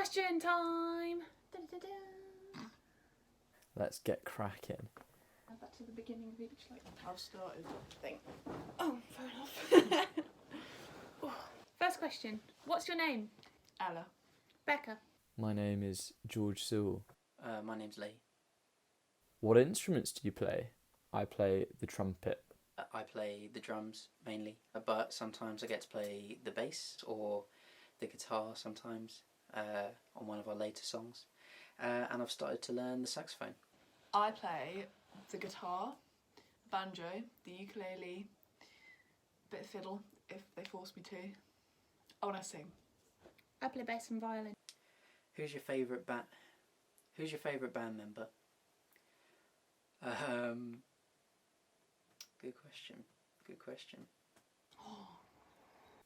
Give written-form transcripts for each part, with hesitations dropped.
question time. Da-da-da-da. Let's get cracking. Add that to the beginning of each, like, I've started. thing. Oh, fair enough. First question. What's your name? Ella. Becca. My name is George Sewell. My name's Lee. What instruments do you play? I play the trumpet. I play the drums mainly, but sometimes I get to play the bass or the guitar sometimes on one of our later songs. And I've started to learn the saxophone. I play the guitar, banjo, the ukulele, bit of fiddle if they force me to. Oh, and I sing. I play bass and violin. Who's your favourite band member? Good question.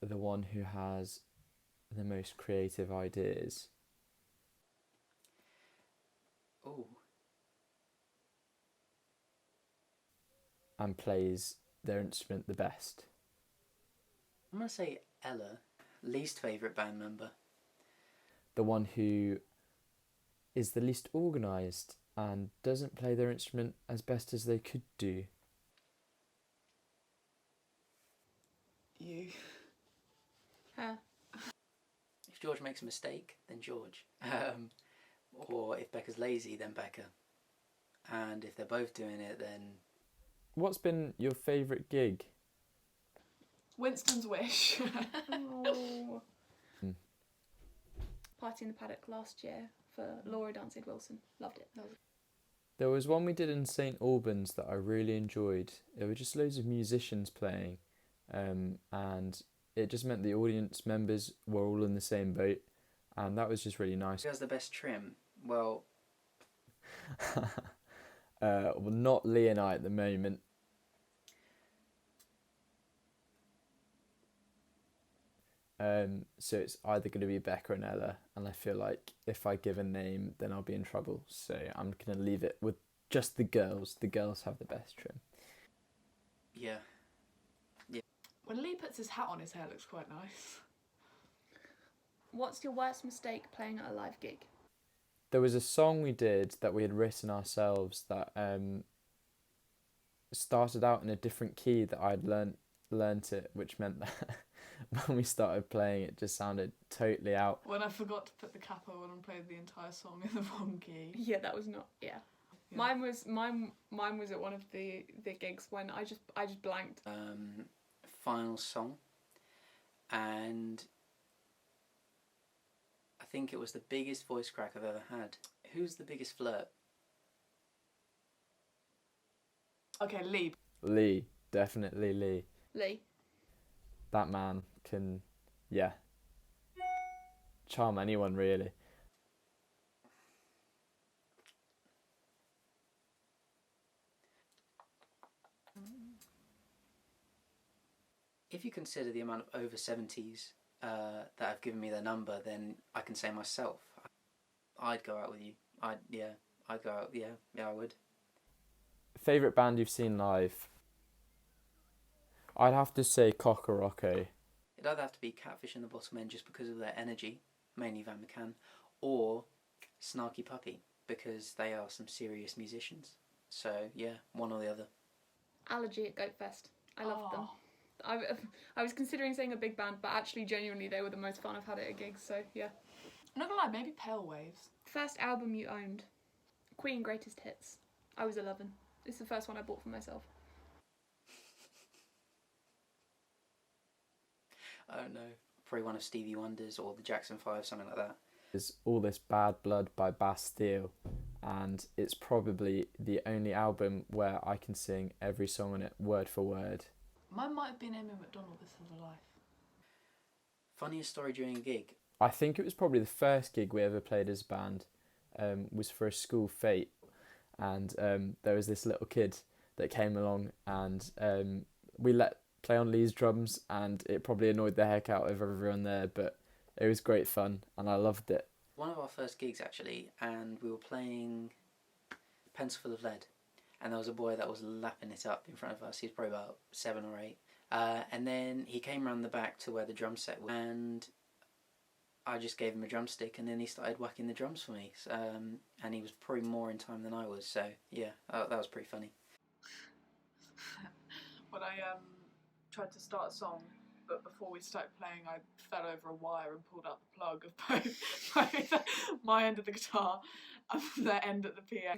The one who has the most creative ideas. Oh, And plays their instrument the best. I'm going to say Ella. Least favourite band member. The one who is the least organised and doesn't play their instrument as best as they could do. You. Her. If George makes a mistake, then George. Or if Becca's lazy, then Becca. And if they're both doing it, then... What's been your favourite gig? Winston's Wish. Oh. Party in the Paddock last year for Laura Dancing Wilson. Loved it. There was one we did in St Albans that I really enjoyed. There were just loads of musicians playing, and it just meant the audience members were all in the same boat, and that was just really nice. Who has the best trim? Well, Well, not Lee and I at the moment. So it's either going to be Becca and Ella, and I feel like if I give a name, then I'll be in trouble. So I'm going to leave it with just the girls. The girls have the best trim. yeah. When Lee puts his hat on, his hair looks quite nice. What's your worst mistake playing at a live gig? There was a song we did that we had written ourselves that started out in a different key that I'd learnt it, which meant that when we started playing it just sounded totally out. When I forgot to put the capo on and played the entire song in the wrong key. Yeah, that was not. Yeah. Yeah. Mine was at one of the gigs when I just blanked. Final song. And I think it was the biggest voice crack I've ever had. Who's the biggest flirt? Okay, Lee. Lee, definitely Lee. Lee. That man can, charm anyone really. If you consider the amount of over 70s that have given me their number, then I can say myself, I'd go out with you. I'd go out, I would. Favourite band you've seen live? I'd have to say Cocorocco. It'd either have to be Catfish and the Bottom End just because of their energy, mainly Van McCann, or Snarky Puppy, because they are some serious musicians. So, yeah, one or the other. Allergy at Goatfest. I loved them. I was considering saying a big band, but actually, genuinely, they were the most fun I've had at a gig, so yeah. I'm not gonna lie, maybe Pale Waves. First album you owned? Queen Greatest Hits. I was 11. It's the first one I bought for myself. I don't know, probably one of Stevie Wonder's or the Jackson 5, something like that. There's All This Bad Blood by Bastille, and it's probably the only album where I can sing every song on it word for word. Mine might have been Amy McDonald, This Is a Life. Funniest story during a gig? I think it was probably the first gig we ever played as a band, was for a school fete, and there was this little kid that came along, and we let play on Lee's drums, and it probably annoyed the heck out of everyone there, but it was great fun and I loved it. One of our first gigs actually, and we were playing Pencil Full of Lead, and there was a boy that was lapping it up in front of us. He was probably about 7 or 8, and then he came around the back to where the drum set was, and I just gave him a drumstick, and then he started whacking the drums for me. And he was probably more in time than I was. So yeah, that was pretty funny. When I tried to start a song, but before we started playing, I fell over a wire and pulled out the plug of both my end of the guitar and the end at the PA.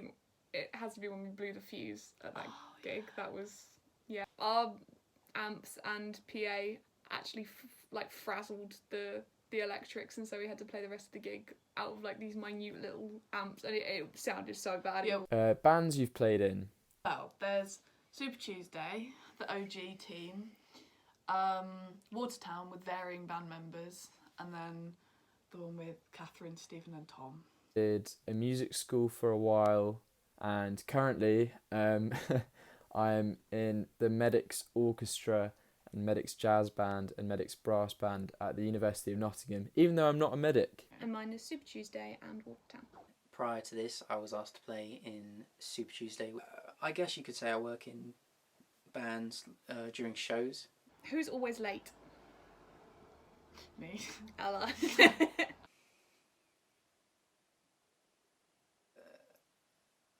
It has to be when we blew the fuse at that gig. Yeah. That was, yeah. Our amps and PA actually frazzled the electrics, and so we had to play the rest of the gig out of like these minute little amps, and it sounded so bad. Yeah. Bands you've played in? Well, there's Super Tuesday, the OG team, Watertown with varying band members, and then the one with Catherine, Stephen and Tom. Did a music school for a while, and currently I'm in the Medics Orchestra and Medics Jazz Band and Medics Brass Band at the University of Nottingham, even though I'm not a medic. And mine is Super Tuesday and Watertown. Prior to this, I was asked to play in Super Tuesday. I guess you could say I work in bands during shows. Who's always late? Me. Ella.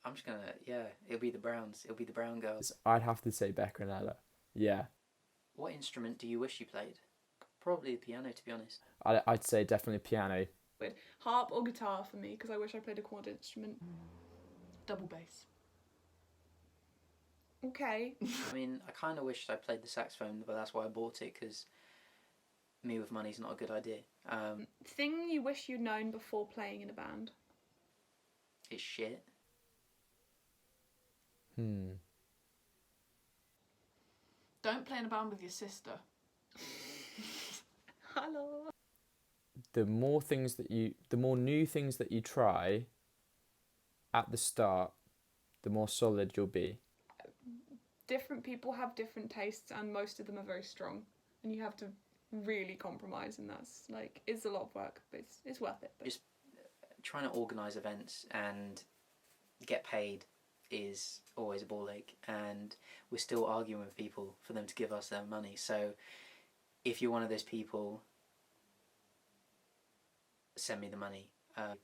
I'm just gonna, it'll be the Browns. It'll be the Brown girls. I'd have to say Becca and Ella. Yeah. What instrument do you wish you played? Probably the piano, to be honest. I'd say definitely piano. Harp or guitar for me, because I wish I played a chord instrument. Double bass. Okay. I mean, I kind of wished I played the saxophone, but that's why I bought it, because me with money's not a good idea. Thing you wish you'd known before playing in a band? It's shit. Don't play in a band with your sister. Hello. The more new things that you try at the start, the more solid you'll be. Different people have different tastes, and most of them are very strong, and you have to really compromise, and that's like, it's a lot of work, but it's worth it. Just trying to organise events and get paid is always a ball ache, and we're still arguing with people for them to give us their money. So if you're one of those people, send me the money.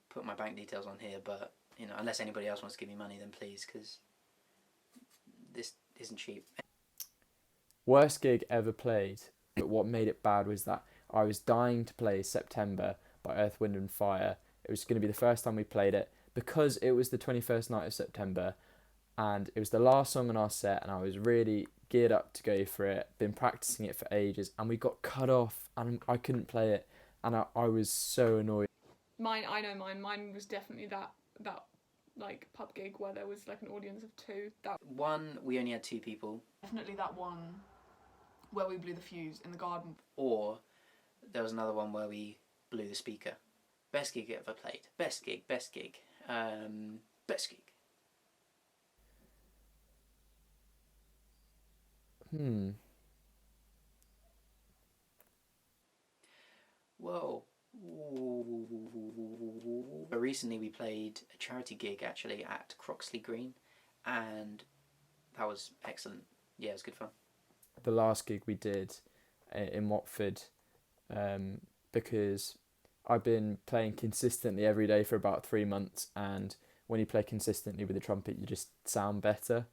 Put my bank details on here, but unless anybody else wants to give me money, then please, because this isn't cheap. Worst gig ever played, but what made it bad was that I was dying to play September by Earth, Wind and Fire. It was going to be the first time we played it, because it was the 21st night of September, and it was the last song on our set, and I was really geared up to go for it, been practicing it for ages, and we got cut off, and I couldn't play it, and I was so annoyed. I know mine. Mine was definitely that like pub gig where there was like an audience of 2. That one, we only had 2 people. Definitely that one where we blew the fuse in the garden. Or there was another one where we blew the speaker. Best gig ever played. Best gig. Best gig. Whoa. But recently we played a charity gig actually at Croxley Green, and that was excellent. Yeah, it was good fun. The last gig we did in Watford, because I've been playing consistently every day for about 3 months, and when you play consistently with the trumpet, you just sound better.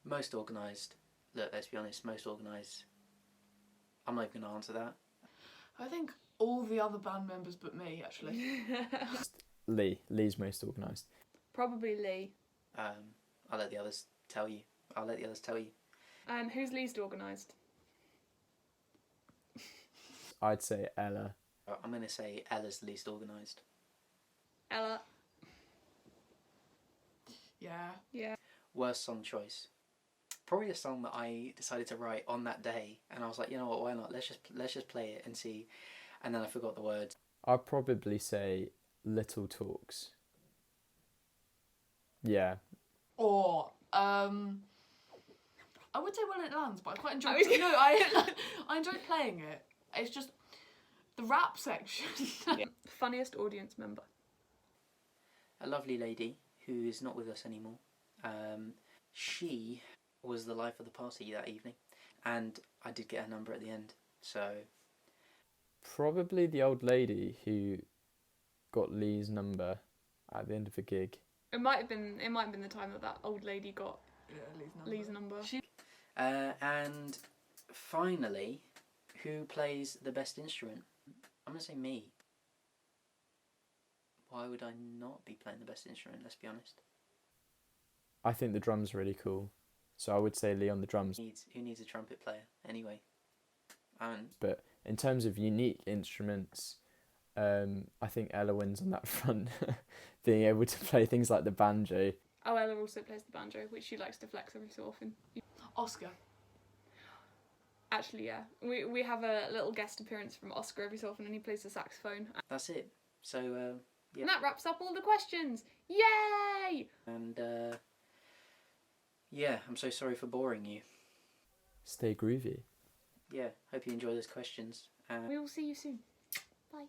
Most organised. Look, let's be honest, most organised. I'm not even going to answer that. I think all the other band members but me, actually. Lee's most organised. Probably Lee. I'll let the others tell you. Who's least organised? I'd say Ella. I'm going to say Ella's the least organised. Ella. Yeah. Worst song choice. Probably a song that I decided to write on that day, and I was like, you know what, why not? Let's just play it and see. And then I forgot the words. I'd probably say Little Talks. Yeah. Or I would say When It Lands, but I quite enjoy it. No, I enjoy playing it. It's just the rap section. Yeah. Funniest audience member. A lovely lady who is not with us anymore. She was the life of the party that evening, and I did get her number at the end. So Probably the old lady who got Lee's number at the end of a gig. It might have been the time that old lady got Lee's number. And finally, who plays the best instrument? I'm gonna say me. Why would I not be playing the best instrument? Let's be honest. I think the drums are really cool, so I would say Lee on the drums. Who needs a trumpet player anyway? But in terms of unique instruments, I think Ella wins on that front, being able to play things like the banjo. Oh, Ella also plays the banjo, which she likes to flex every so often. Oscar. Actually, yeah. We have a little guest appearance from Oscar every so often, and he plays the saxophone. That's it. So, yeah. And that wraps up all the questions. Yay! And, yeah, I'm so sorry for boring you. Stay groovy. Yeah, hope you enjoy those questions. We will see you soon. Bye.